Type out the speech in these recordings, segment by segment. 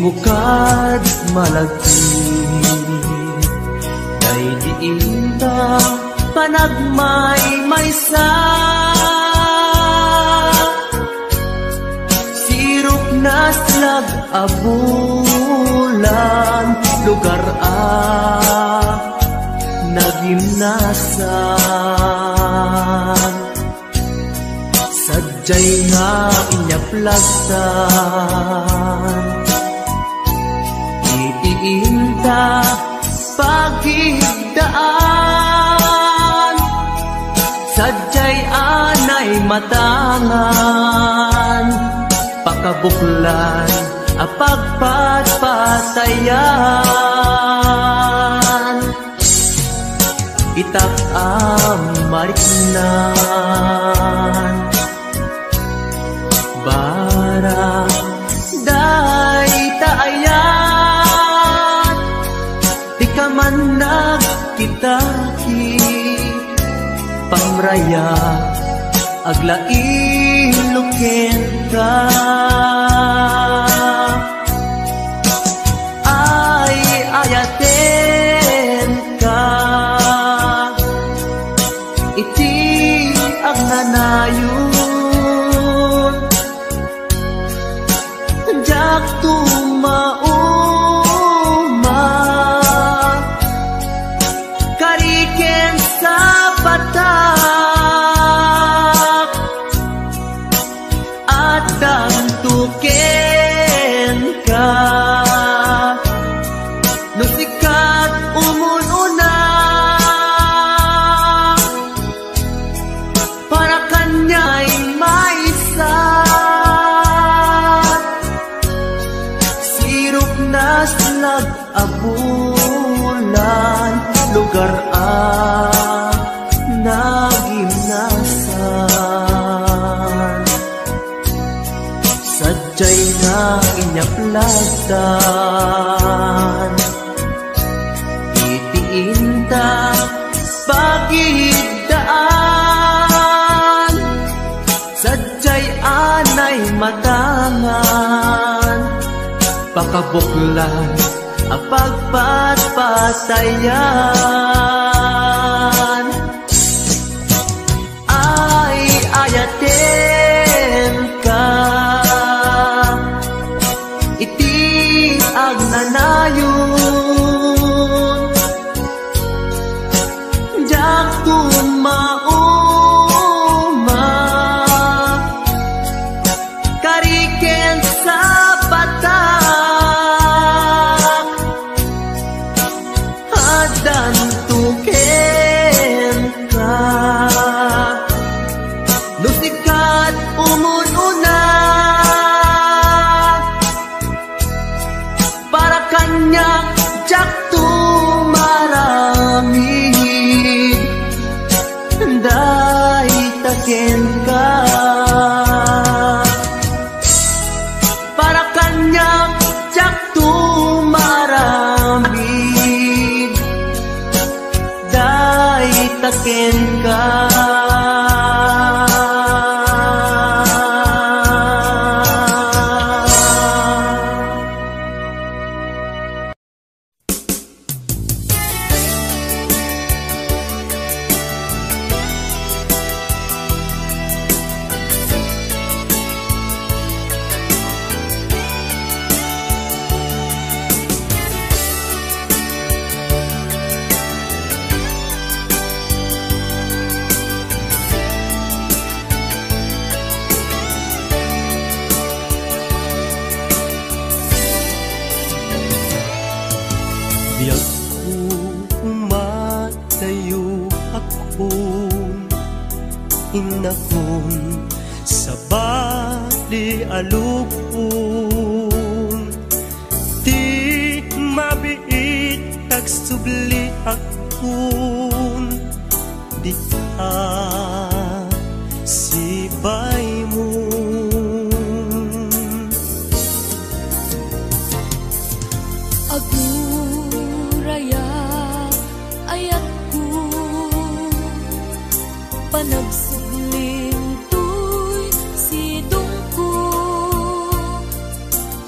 Bukad malagti kay diinta panagmaymaysa sirok na slag abulan lugar nagimnasan sadyay nga inyaplagsan Inta pagigdaan sadyay anay matangan pakabuklan apagpatpatayan itak mariknan bara day taayan di ka man nagkitaki pamraya aglain ka ay ayaten ka iti agnanayon jak tumauma kariken sa batak at dantuken ka no sikat umununa para kanya'y maisa sirup na slag abulan lugar nagimnasan sadyay na inyaplasan itiinta pagidaan sadyay anay matangan pakabuklan apagpatpatayan ay ayaten ka iti agnanayon jak tumauma kariken sa batak adan tuken ka no sikat umununa para kanya jak tumaramid day taken ka para kanya jak tumaramid day taken ka Biyak ko umatayo akong inakon sa bali alupon di mabiit tagsubli akon di ka sibay mo panagsugling tuy sidong ko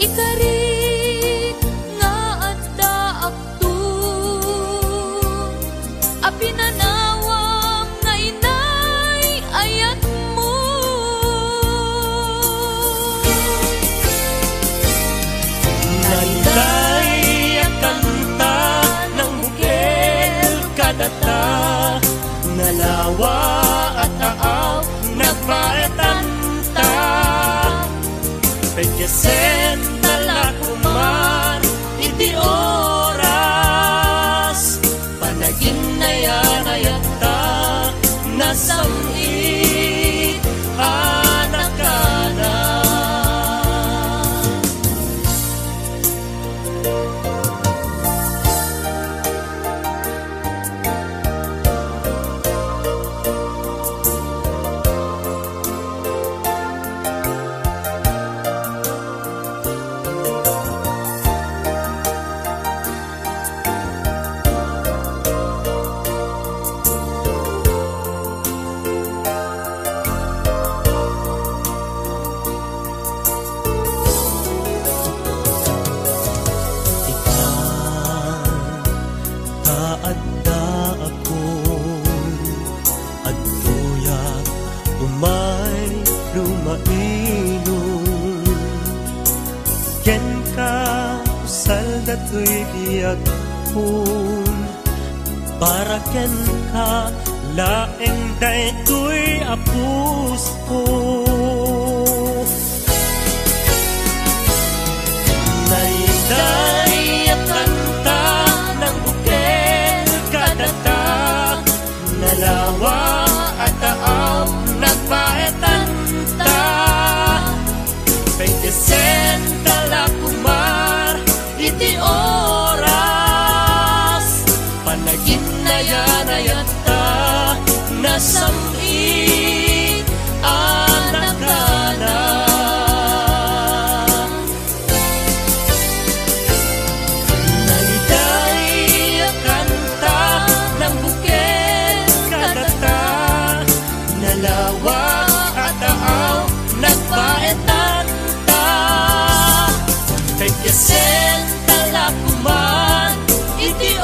ikarit nga adda akto apinanawam nga inay ayat mo nainay ang kanta ng bukel kadata nalawa at taaw nagpaetanta pagkasen talakuman iti oras panagin na yan ayata nasamit anak ka na ken ka usal datoy biag pun para ken ka laeng daytoy apus ko naiday kanta ng bukel kadata nalawa at taaw nagpaetan ta 20 talakumar iti oras panagin na yan ayata nasami anak ka na naliday kanta ng bukel kadata nalawa at taaw nagpaetan ta kay kesen talakuman iti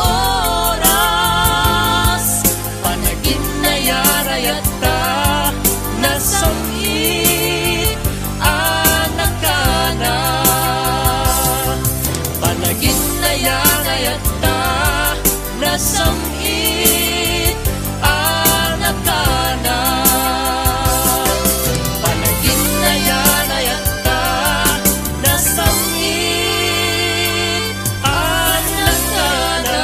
oras panagin na yarayat ta nasami anak ka na panagin na yarayat ta nasami anak ka na panagin na yarayat ta nasami anak ka na.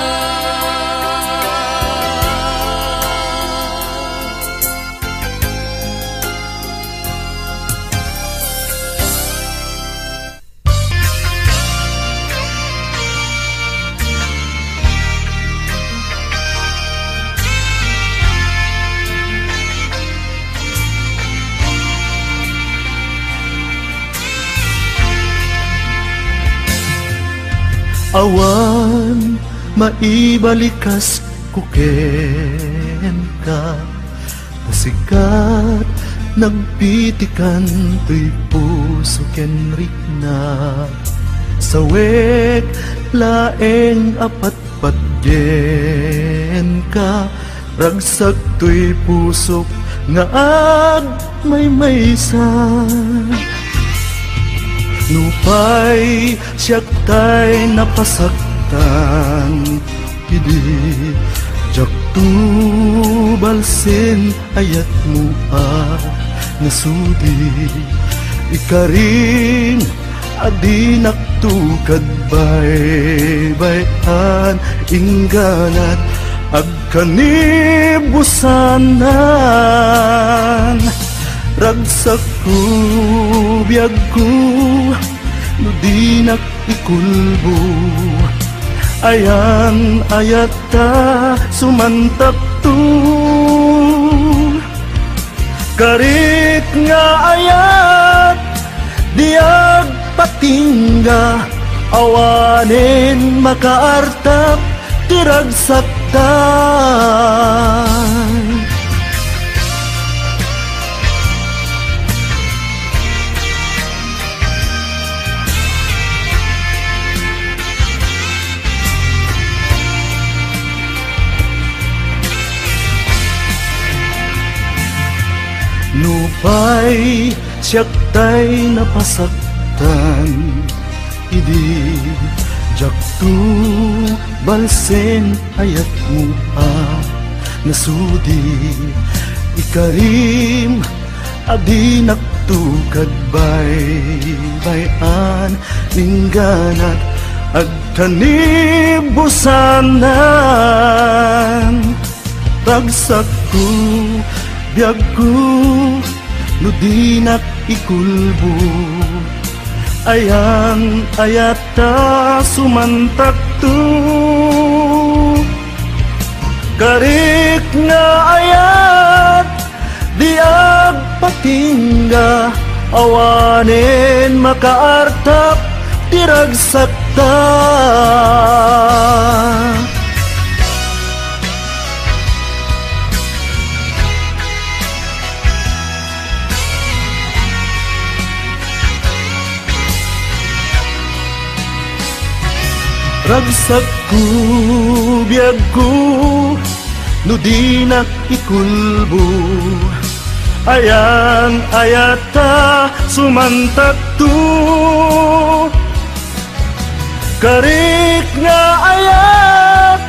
Awan maibalikas kuken ka pasikat nagpitikan to'y puso ken rikna sawek laeng apat patgen ka ragsak to'y pusok nga ag may nupay siyak tay napasaktan idi jak tu balsen ayat mo nasudi ikarin adi naktukad bay-bayan ingganat agkanibusanan ragsak ko biyag ko no di nakikulbo ayan ayata sumantak to karit nga ayat diag patingga awanin makaartap tiragsaktan nupay siyak tay napasaktan idi jak tu balsen ayat mo nasudi ikarim adi naktukad bay-bayan ningganat agkanibusanan ragsak ko biyag ko no di nakikulbo ayan ayata sumantak to karik nga ayat diag patingga awanin makaartap tiragsakta ragsak ko biyag ko no di nakikulbo ayan ayata sumantak to Karik nga ayat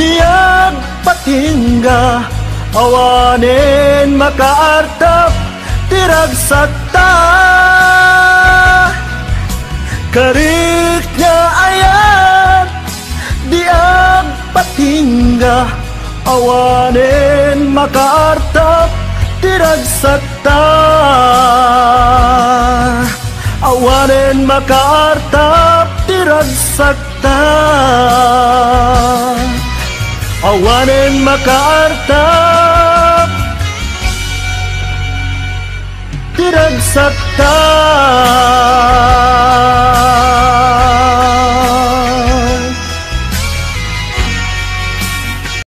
diag patingga, awanen makaartap tiragsakta. Karik nga ayat diag patingga, awanen makaartap tiragsakta. Awanen makaartap tiragsakta. Awanen makaartap tiragsakta.